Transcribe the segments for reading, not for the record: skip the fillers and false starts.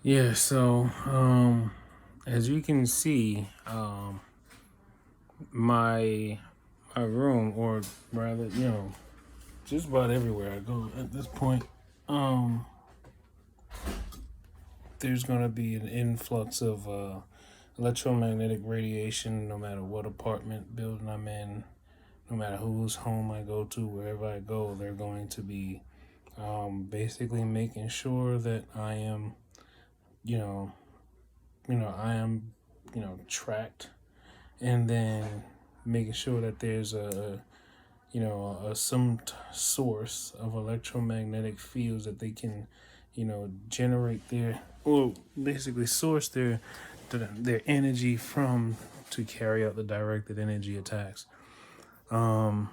Yeah, so as you can see, my my room, or rather, just about everywhere I go at this point, um, there's gonna be an influx of electromagnetic radiation, no matter what apartment building I'm in, no matter whose home I go to, wherever I go, they're going to be basically making sure that I am, you know, I am, tracked, and then making sure that there's some source of electromagnetic fields that they can, generate their, well, basically source their energy from, to carry out the directed energy attacks. Because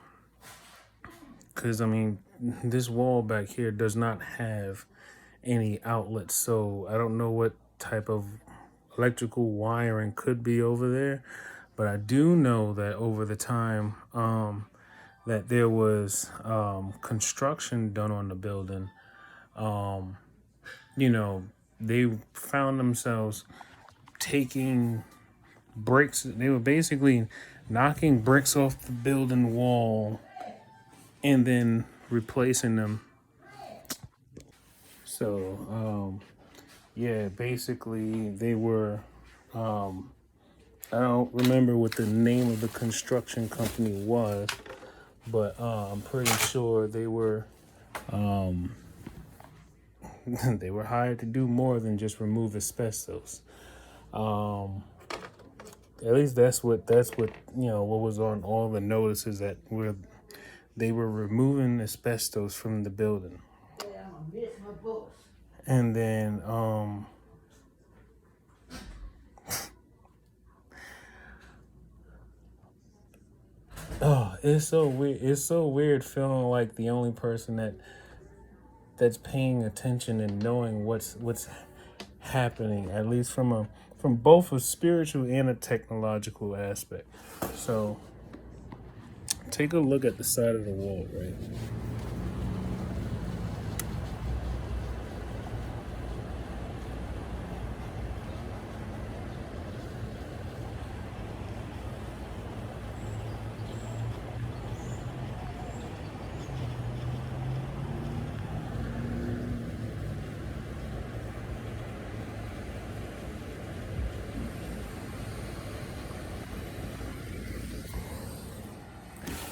I mean, this wall back here does not have any outlets, so I don't know what type of electrical wiring could be over there, but I do know that over the time that there was construction done on the building. You know, they found themselves taking bricks. They were basically knocking bricks off the building wall and then replacing them. So, yeah, basically they were. I don't remember what the name of the construction company was, but I'm pretty sure they were they were hired to do more than just remove asbestos. At least that's what what was on all the notices, that were they were removing asbestos from the building. And then oh, it's so weird. It's so weird feeling like the only person that's paying attention and knowing what's happening, at least from both a spiritual and a technological aspect. So take a look at the side of the wall, right?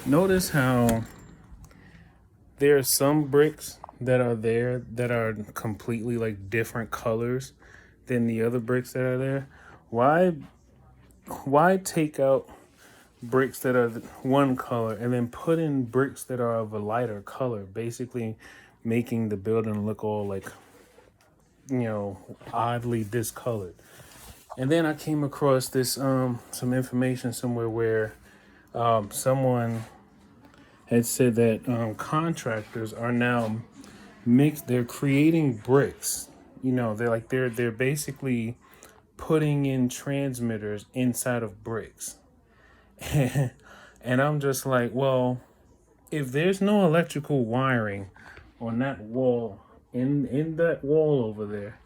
Notice how there are some bricks that are there that are completely like different colors than the other bricks that are there. Why why take out bricks that are one color and then put in bricks that are of a lighter color, basically making the building look all like, oddly discolored. And then I came across this some information somewhere where someone had said that contractors are now they're creating bricks. They're basically putting in transmitters inside of bricks. And I'm just like, well, if there's no electrical wiring on that wall, in that wall over there,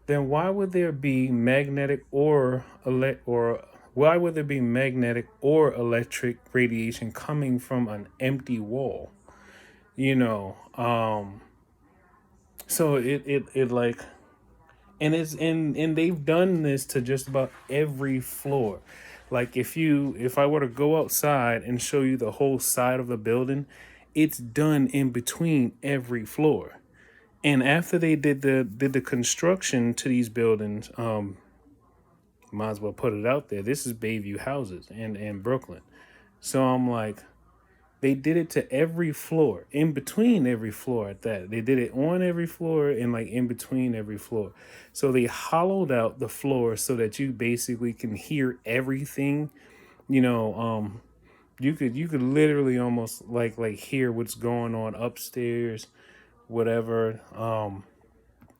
then why would there be magnetic or why would there be magnetic or electric radiation coming from an empty wall? You know, so it like, and they've done this to just about every floor. Like if I were to go outside and show you the whole side of the building, it's done in between every floor. And after they did the construction to these buildings, might as well put it out there. This is Bayview houses in Brooklyn. So I'm like, they did it to every floor, in between every floor at that. They did it on every floor and like in between every floor. So they hollowed out the floor so that you basically can hear everything. You know, you could literally almost like hear what's going on upstairs, whatever.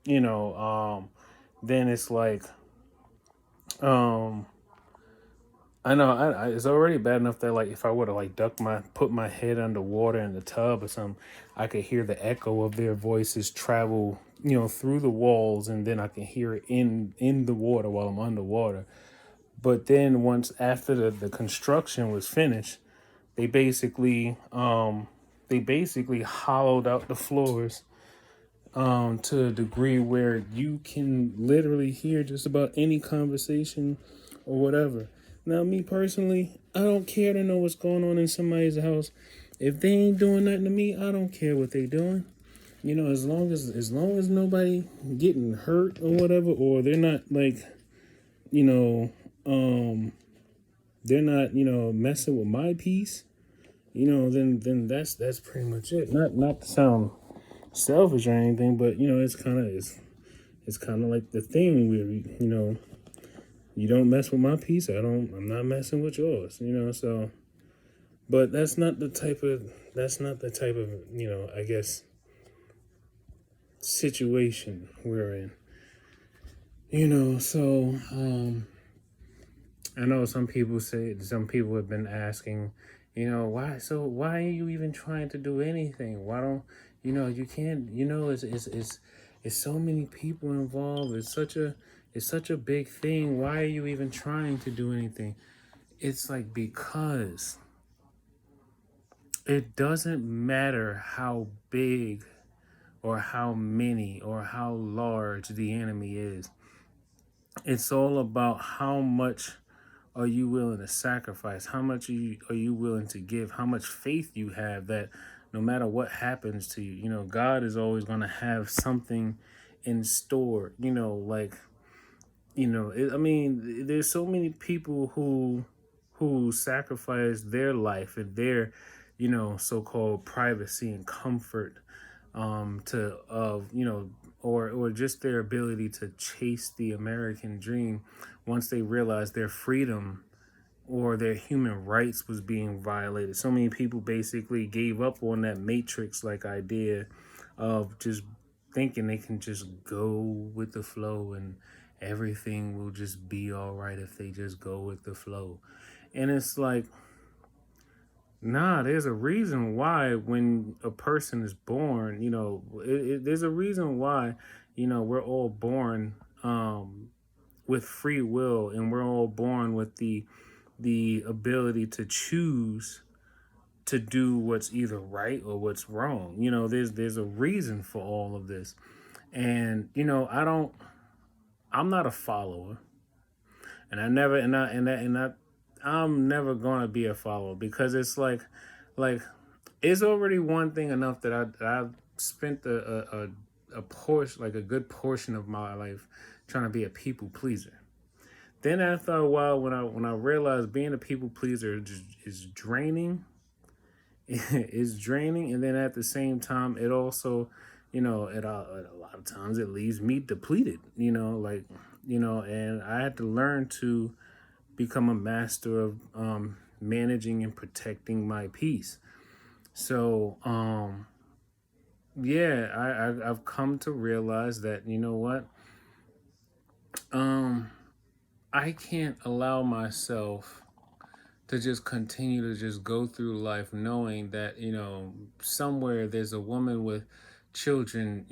You know, then it's like um I know it's already bad enough that like if I were to like put my head underwater in the tub or something, I could hear the echo of their voices travel, through the walls, and then I can hear it in the water while I'm underwater. But then once after the construction was finished, they basically hollowed out the floors to a degree where you can literally hear just about any conversation or whatever. Now, me personally, I don't care to know what's going on in somebody's house. If they ain't doing nothing to me, I don't care what they doing. As long as nobody getting hurt or whatever, or they're not like, you know, they're not, messing with my peace, then that's pretty much it. Not to sound selfish or anything, but it's kind of like the thing where you don't mess with my peace, I'm not messing with yours, so. But that's not the type of I guess situation we're in, so I know some people have been asking, why are you even trying to do anything? Why don't you can't, it's so many people involved. It's such a big thing. Why are you even trying to do anything? It's like, because it doesn't matter how big or how many or how large the enemy is. It's all about how much are you willing to sacrifice? How much are you willing to give? How much faith you have that no matter what happens to you, God is always going to have something in store. There's so many people who sacrifice their life and their, so-called privacy and comfort, to of or just their ability to chase the American dream once they realize their freedom or their human rights was being violated. So many people basically gave up on that matrix like idea of just thinking they can just go with the flow and everything will just be all right if they just go with the flow. And it's like, nah, there's a reason why when a person is born, there's a reason why, we're all born with free will, and we're all born with the ability to choose to do what's either right or what's wrong. There's a reason for all of this. And I'm not a follower, and I never and I'm never gonna be a follower, because it's like it's already one thing enough that I've spent a portion, like a good portion of my life, trying to be a people pleaser. Then after a while, when I realized being a people pleaser is draining, is draining, and then at the same time, it also, at a lot of times it leaves me depleted. And I had to learn to become a master of managing and protecting my peace. So yeah, I've come to realize that, what, I can't allow myself to just continue to just go through life knowing that, somewhere there's a woman with children,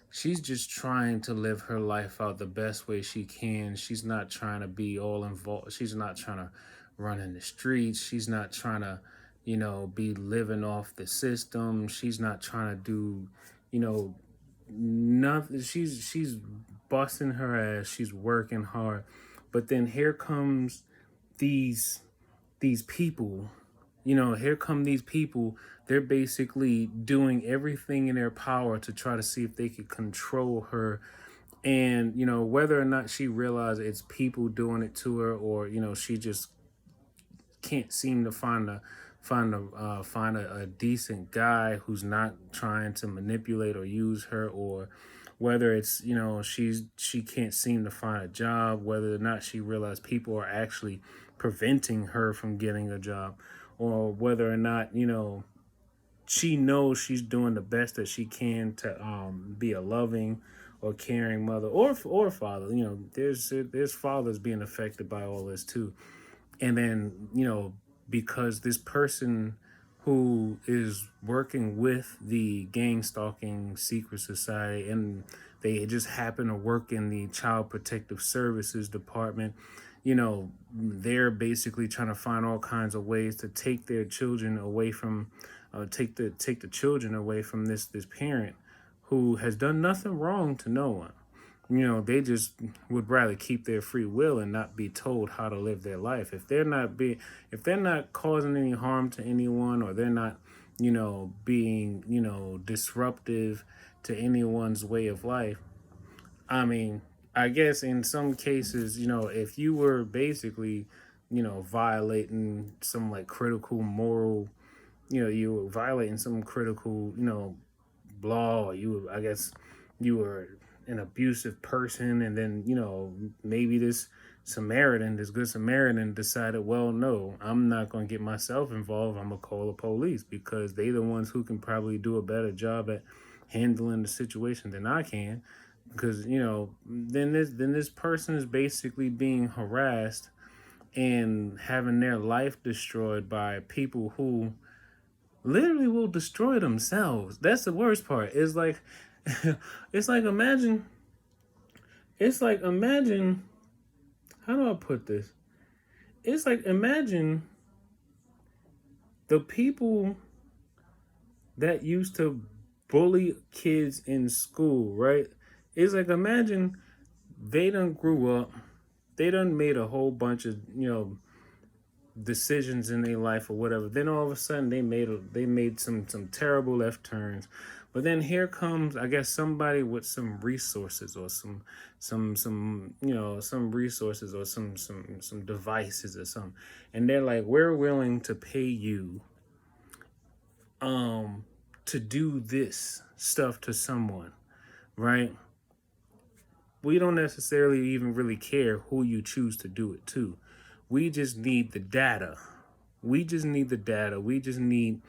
she's just trying to live her life out the best way she can. She's not trying to be all involved. She's not trying to run in the streets. She's not trying to, be living off the system. She's not trying to do, nothing. She's busting her ass. She's working hard. But then here comes these people, here come these people. They're basically doing everything in their power to try to see if they could control her. And, whether or not she realizes it's people doing it to her, or, she just can't seem to find a decent guy who's not trying to manipulate or use her, or whether it's, she can't seem to find a job, whether or not she realized people are actually preventing her from getting a job, or whether or not, she knows she's doing the best that she can to be a loving or caring mother or father. There's fathers being affected by all this too. And then, because this person who is working with the gang stalking secret society, and they just happen to work in the child protective services department. They're basically trying to find all kinds of ways to take their children away from take the children away from this parent who has done nothing wrong to no one. They just would rather keep their free will and not be told how to live their life. If they're not causing any harm to anyone, or they're not, being, disruptive to anyone's way of life. I mean, I guess in some cases, if you were basically, violating some like critical moral, you were violating some critical, law, or I guess you were an abusive person, and then, maybe this good Samaritan decided, well, no, I'm not going to get myself involved. I'm going to call the police because they the ones who can probably do a better job at handling the situation than I can. Because, then this person is basically being harassed and having their life destroyed by people who literally will destroy themselves. That's the worst part. It's like it's like imagine how do I put this? It's like imagine the people that used to bully kids in school, right? It's like imagine they done grew up, they done made a whole bunch of, decisions in their life or whatever. Then all of a sudden they made some terrible left turns. But then here comes, I guess, somebody with some resources, or some resources, or some devices or something. And they're like, we're willing to pay you to do this stuff to someone, right? We don't necessarily even really care who you choose to do it to. We just need the data. We just need the data. We just need,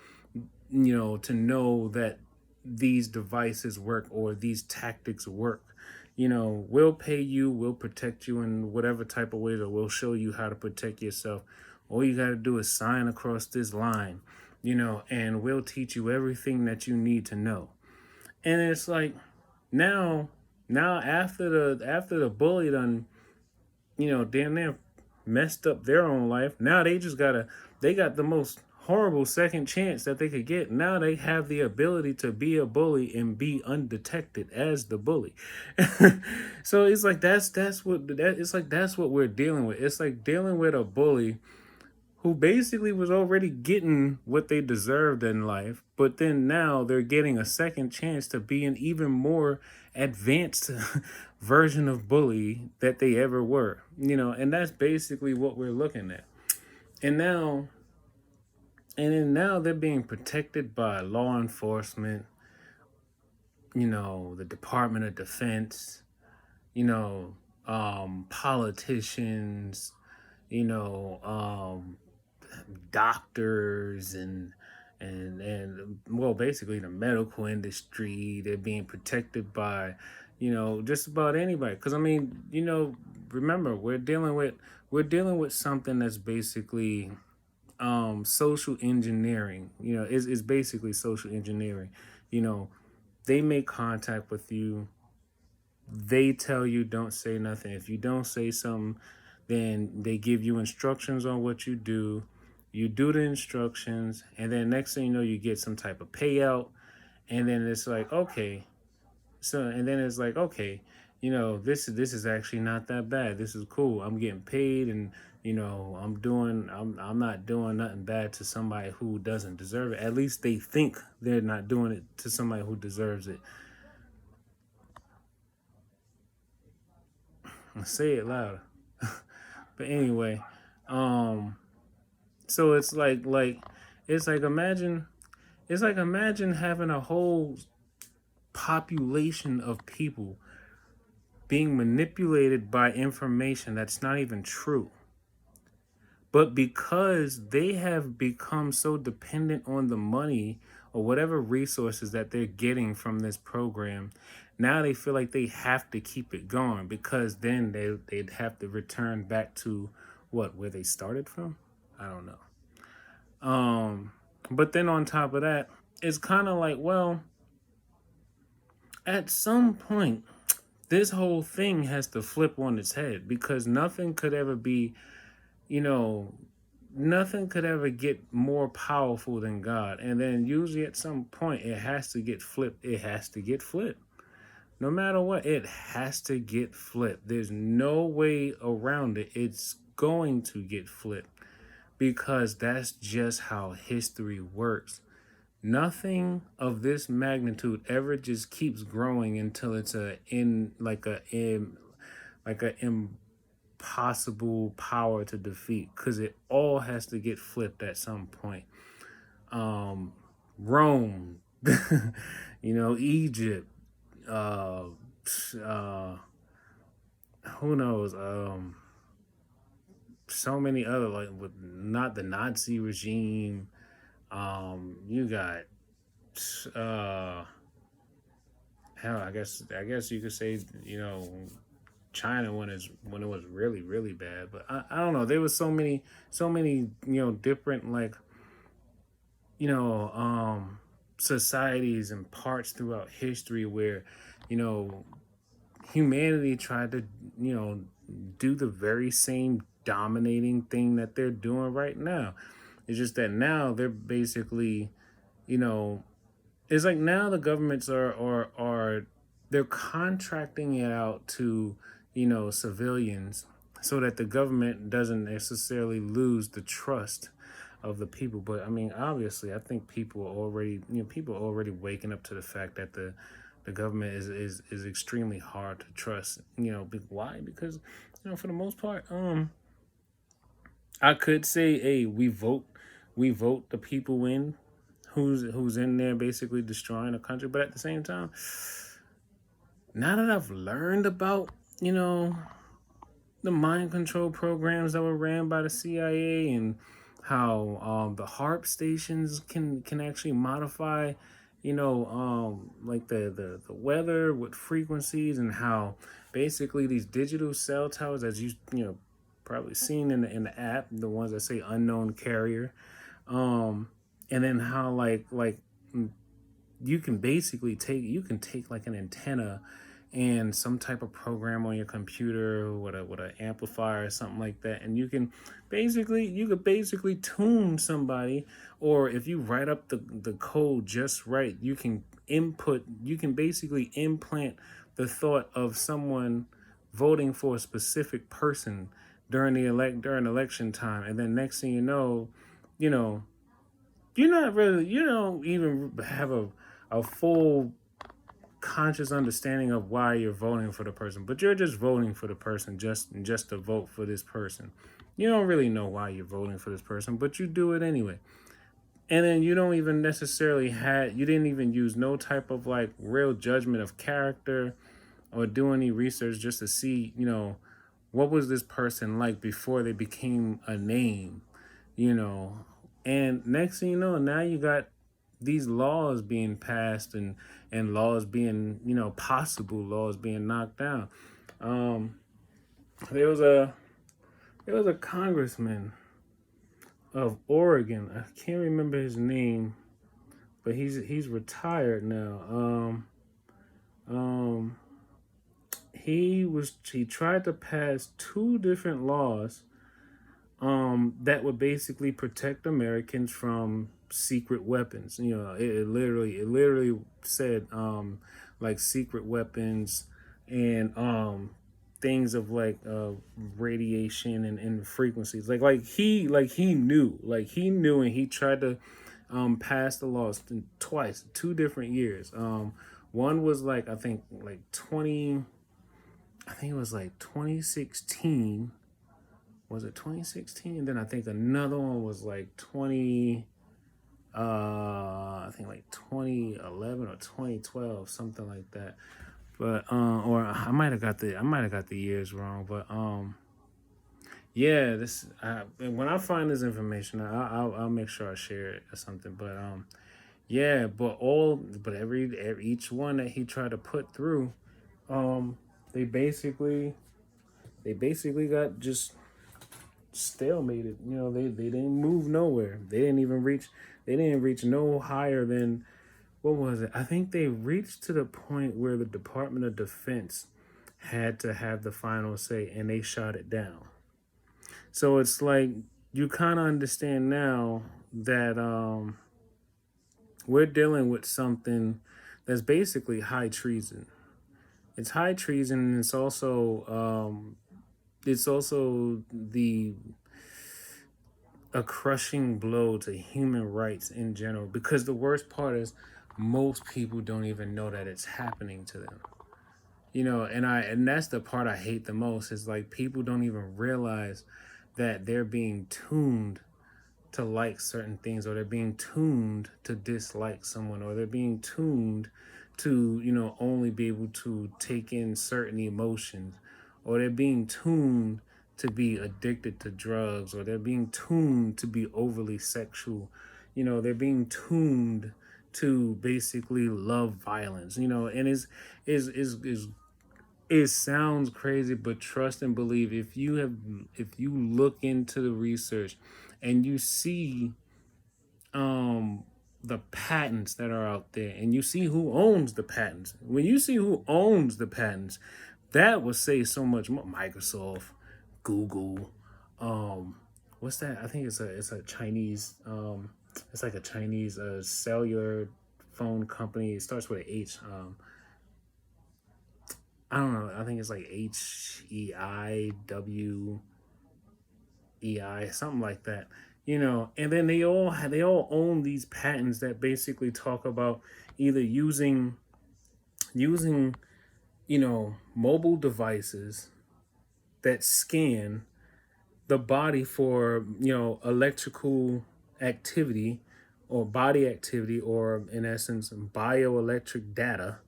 to know that these devices work, or these tactics work. We'll pay you, we'll protect you in whatever type of ways, or we'll show you how to protect yourself. All you got to do is sign across this line, and we'll teach you everything that you need to know. And it's like, now after the bully done, damn near messed up their own life. Now they got the most horrible second chance that they could get. Now they have the ability to be a bully and be undetected as the bully. So it's like that's what we're dealing with. It's like dealing with a bully who basically was already getting what they deserved in life, but then now they're getting a second chance to be an even more advanced version of bully that they ever were, and that's basically what we're looking at. And now, they're being protected by law enforcement, the Department of Defense, politicians, you know, doctors, and well, basically the medical industry. They're being protected by, just about anybody. Because I mean, remember, we're dealing with something that's basically social engineering. Is basically social engineering. you know they make contact with you. They tell you don't say nothing. If you don't say something, then they give you instructions on what you do. You do the instructions, and then next thing you know, you get some type of payout. And then it's like, okay. And then it's like, okay, this is actually not that bad. This is cool. I'm getting paid, and I'm not doing nothing bad to somebody who doesn't deserve it. At least they think they're not doing it to somebody who deserves it. I'll say it louder. But anyway, um, so it's like imagine having a whole population of people being manipulated by information that's not even true. But because they have become so dependent on the money or whatever resources that they're getting from this program, now they feel like they have to keep it going, because then they'd have to return back to where they started from. I don't know. Um, But then on top of that, it's kind of like, well, at some point, this whole thing has to flip on its head, because nothing could ever be, you know, nothing could ever get more powerful than God. And then usually at some point it has to get flipped. It has to get flipped. No matter what, it has to get flipped. There's no way around it. It's going to get flipped, because that's just how history works. Nothing of this magnitude ever just keeps growing until it's like a impossible power to defeat, because it all has to get flipped at some point. Rome, Egypt, uh, uh, who knows? So many other, like, with not the Nazi regime. You got uh hell, I guess you could say, China when it was really, really bad. But I don't know. There was so many, different, like, you know, societies and parts throughout history where, you know, humanity tried to, you know, do the very same dominating thing that they're doing right now. It's just that now they're basically, you know, it's like now the governments are they're contracting it out to, civilians, so that the government doesn't necessarily lose the trust of the people. But I mean, obviously, I think people are already waking up to the fact that the government is extremely hard to trust. Why? Because, for the most part, I could say, hey, we vote the people in who's in there basically destroying the country. But at the same time, now that I've learned about, you know, the mind control programs that were ran by the CIA, and how the HARP stations can actually modify, like the weather with frequencies, and how basically these digital cell towers, as probably seen in the app, the ones that say unknown carrier, and then how, like you can take like an antenna and some type of program on your computer with an amplifier or something like that, and you could basically tune somebody. Or if you write up the code just right, you can basically implant the thought of someone voting for a specific person during election time. And then next thing you know you don't even have a full conscious understanding of why you're voting for the person, but you're just voting for the person just to vote for this person. You don't really know why you're voting for this person, but you do it anyway. And then you don't even necessarily you didn't even use no type of like real judgment of character, or do any research just to see, what was this person like before they became a name, you know. And next thing you know, now you got these laws being passed, and laws being, possible laws being knocked down. Um, there was a there was a congressman of Oregon. I can't remember his name, but he's retired now. Um, he tried to pass two different laws that would basically protect Americans from secret weapons. It literally said, like, secret weapons, and things of like radiation and frequencies. Like he knew, and he tried to pass the laws twice, 2 different years. One was like, I think like 20. I think it was like 2016. Was it 2016? And then I think another one was like 20, I think like 2011 or 2012, something like that. But or I might have got the years wrong. But yeah, when I find this information, I'll make sure I share it or something. But yeah, but each one that he tried to put through, um they basically got just stalemated. You know, they didn't move nowhere. They didn't reach no higher than, what was it? I think they reached to the point where the Department of Defense had to have the final say, and they shot it down. So it's like, you kind of understand now that we're dealing with something that's basically high treason. It's high treason, and it's also the a crushing blow to human rights in general. Because the worst part is, most people don't even know that it's happening to them. You know, and that's the part I hate the most, is like, people don't even realize that they're being tuned to like certain things, or they're being tuned to dislike someone, or they're being tuned to, you know, only be able to take in certain emotions, or they're being tuned to be addicted to drugs, or they're being tuned to be overly sexual. You know, they're being tuned to basically love violence, you know. And is it sounds crazy, but trust and believe, if you look into the research and you see the patents that are out there, and you see who owns the patents, when you see who owns the patents, that will say so much more. Microsoft, Google, um what's that? I think it's a Chinese, it's like a Chinese cellular phone company. It starts with an H. I don't know. I think it's like HEIWEI, something like that. You know, and then they all own these patents that basically talk about either using you know, mobile devices that scan the body for, you know, electrical activity, or body activity, or in essence bioelectric data.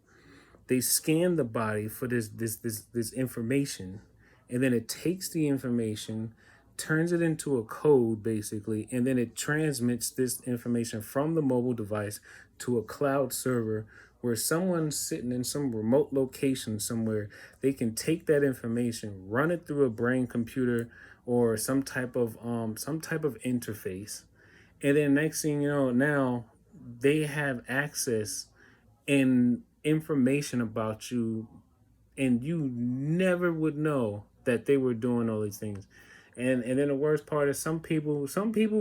They scan the body for this information, and then it takes the information, turns it into a code basically, and then it transmits this information from the mobile device to a cloud server, where someone sitting in some remote location somewhere, they can take that information, run it through a brain computer, or some type of interface, and then next thing you know, now they have access and information about you, and you never would know that they were doing all these things. And then the worst part is, some people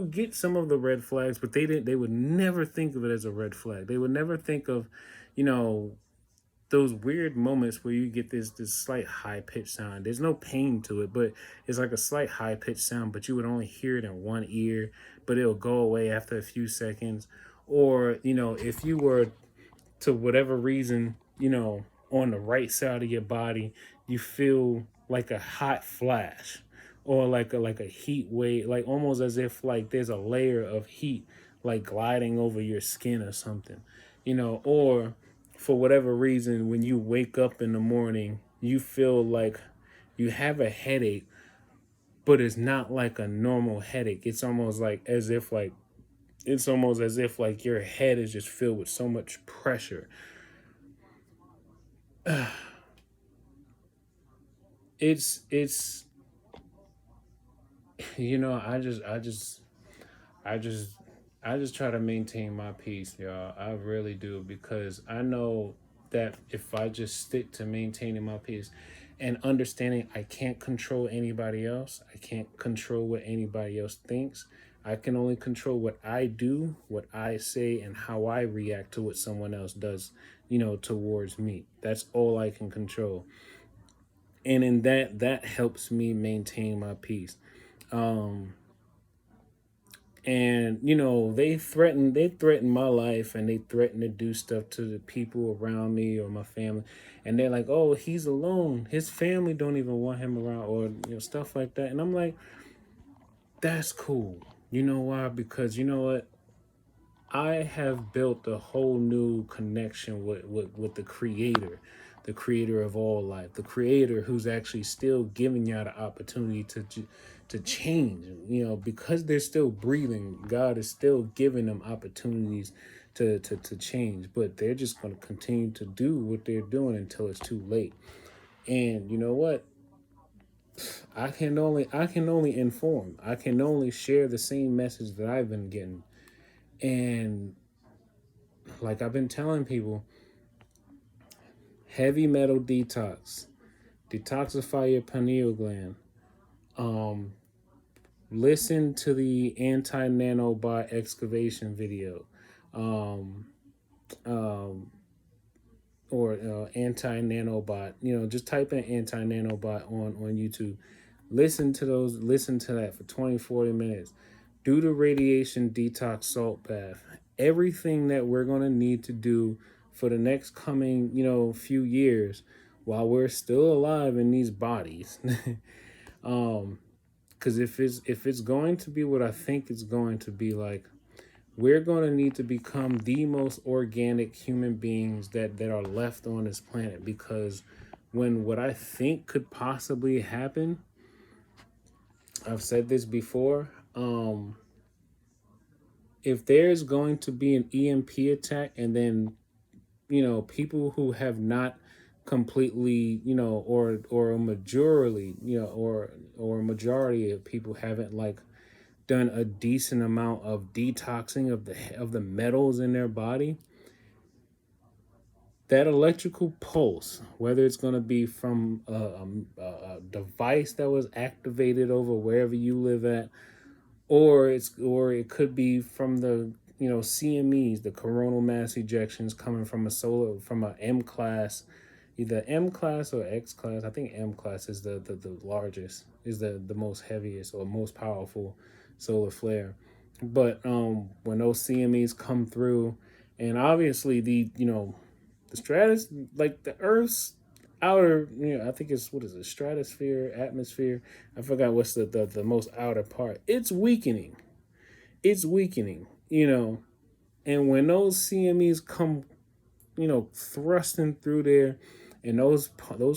get some of the red flags, but they would never think of it as a red flag. They would never think of, you know, those weird moments where you get this slight high pitched sound. There's no pain to it, but it's like a slight high pitched sound, but you would only hear it in one ear, but it'll go away after a few seconds. Or, you know, if you were, to whatever reason, you know, on the right side of your body, you feel like a hot flash, or like a heat wave, like almost as if like there's a layer of heat like gliding over your skin or something, you know. Or for whatever reason, when you wake up in the morning, you feel like you have a headache, but it's not like a normal headache. It's almost as if like your head is just filled with so much pressure. It's you know, I just I just try to maintain my peace, y'all. I really do, because I know that if I just stick to maintaining my peace and understanding I can't control anybody else, I can't control what anybody else thinks. I can only control what I do, what I say, and how I react to what someone else does, you know, towards me. That's all I can control. And in that helps me maintain my peace. Um and you know, they threaten my life, and they threaten to do stuff to the people around me or my family, and they're like, oh, he's alone, his family don't even want him around, or you know, stuff like that. And I'm like, that's cool. You know why? Because you know what, I have built a whole new connection with the creator of all life, the creator who's actually still giving y'all the opportunity to change. You know, because they're still breathing, God is still giving them opportunities to change, but they're just going to continue to do what they're doing until it's too late. And you know what? I can only inform. I can only share the same message that I've been getting. And like I've been telling people, heavy metal detox, detoxify your pineal gland. Um, Listen to the anti nanobot excavation video, um, um, or anti nanobot. Just type in anti nanobot on YouTube. Listen to those. Listen to that for 20-40 minutes. Do the radiation detox salt bath. Everything that we're gonna need to do for the next coming few years while we're still alive in these bodies. um because if it's going to be what I think it's going to be, like, we're going to need to become the most organic human beings that are left on this planet. Because when what I think could possibly happen, I've said this before, if there's going to be an EMP attack, and then people who have not completely, or a majority, or a majority of people haven't, like, done a decent amount of detoxing of the metals in their body, that electrical pulse, whether it's going to be from a device that was activated over wherever you live at, or it could be from the CMEs, the coronal mass ejections coming from a M class, either M class or X class. I think M class is the largest, is the most heaviest or most powerful solar flare. But when those CMEs come through, and obviously the stratus, like the Earth's outer, I think it's, what is it, stratosphere, atmosphere. I forgot what's the most outer part. It's weakening. It's weakening. And when those CMEs come, thrusting through there, and those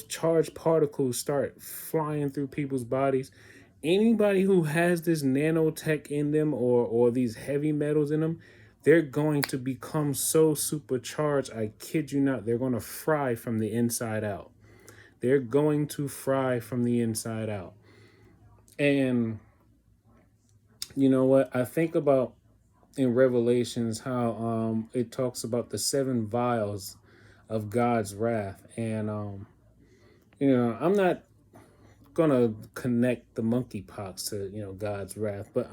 charged particles start flying through people's bodies, anybody who has this nanotech in them, or these heavy metals in them, they're going to become so supercharged. I kid you not, they're going to fry from the inside out. They're going to fry from the inside out. And you know what? I think about in Revelations how it talks about the seven vials of God's wrath. And I'm not gonna connect the monkeypox to God's wrath, but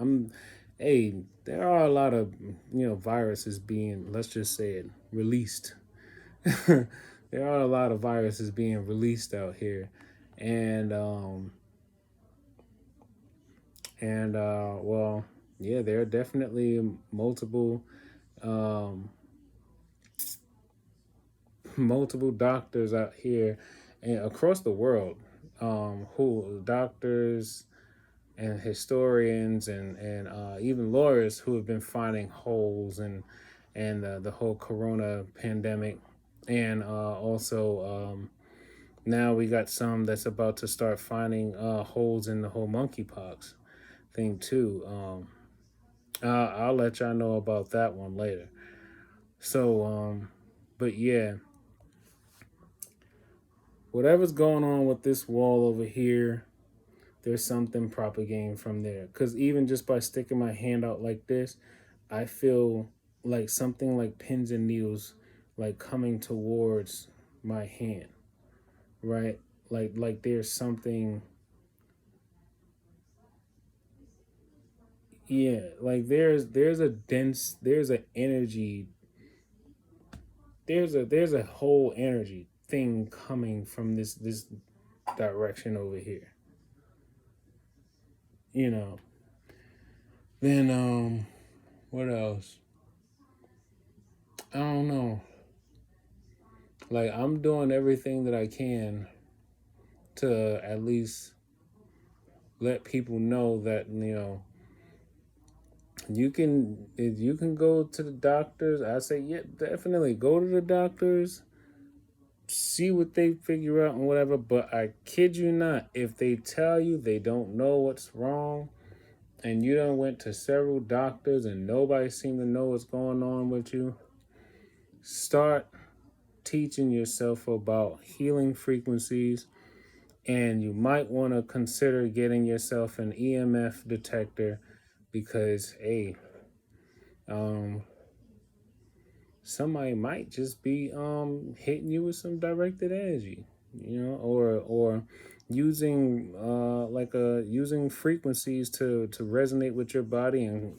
hey, there are a lot of viruses being, let's just say it, released. There are a lot of viruses being released out here. And well, yeah, there are definitely multiple um multiple doctors out here and across the world, who doctors and historians and even lawyers who have been finding holes and the whole corona pandemic. And also, now we got some that's about to start finding holes in the whole monkeypox thing too. I'll let y'all know about that one later. So, but yeah, whatever's going on with this wall over here, there's something propagating from there. Because even just by sticking my hand out like this, I feel like something like pins and needles, like coming towards my hand, right? Like there's something, yeah. Like there's a dense, there's an energy, there's a whole energy thing coming from this direction over here. You know. Then what else? I don't know. Like, I'm doing everything that I can to at least let people know that you can go to the doctors. I say, yeah, definitely go to the doctors, see what they figure out and whatever. But I kid you not, if they tell you they don't know what's wrong, and you done went to several doctors and nobody seemed to know what's going on with you, start teaching yourself about healing frequencies, And you might want to consider getting yourself an EMF detector because, hey, um, somebody might just be hitting you with some directed energy, or using using frequencies to resonate with your body, and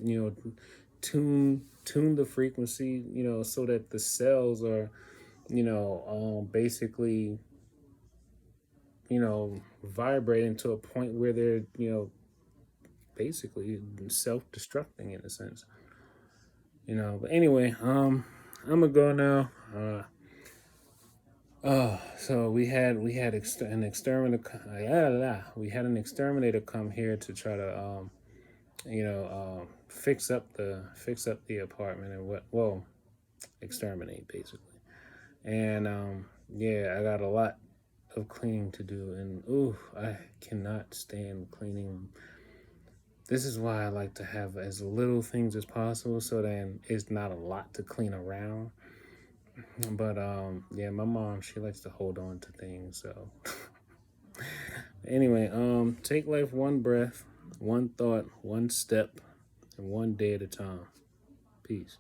tune the frequency, so that the cells are, basically, vibrating to a point where they're, basically self-destructing in a sense. But anyway, I'm gonna go now. So an exterminator. We had an exterminator come here to try to fix up the apartment, and exterminate basically. And yeah, I got a lot of cleaning to do, and ooh, I cannot stand cleaning. This is why I like to have as little things as possible, so then it's not a lot to clean around. But yeah, my mom, she likes to hold on to things. So anyway, take life one breath, one thought, one step, and one day at a time. Peace.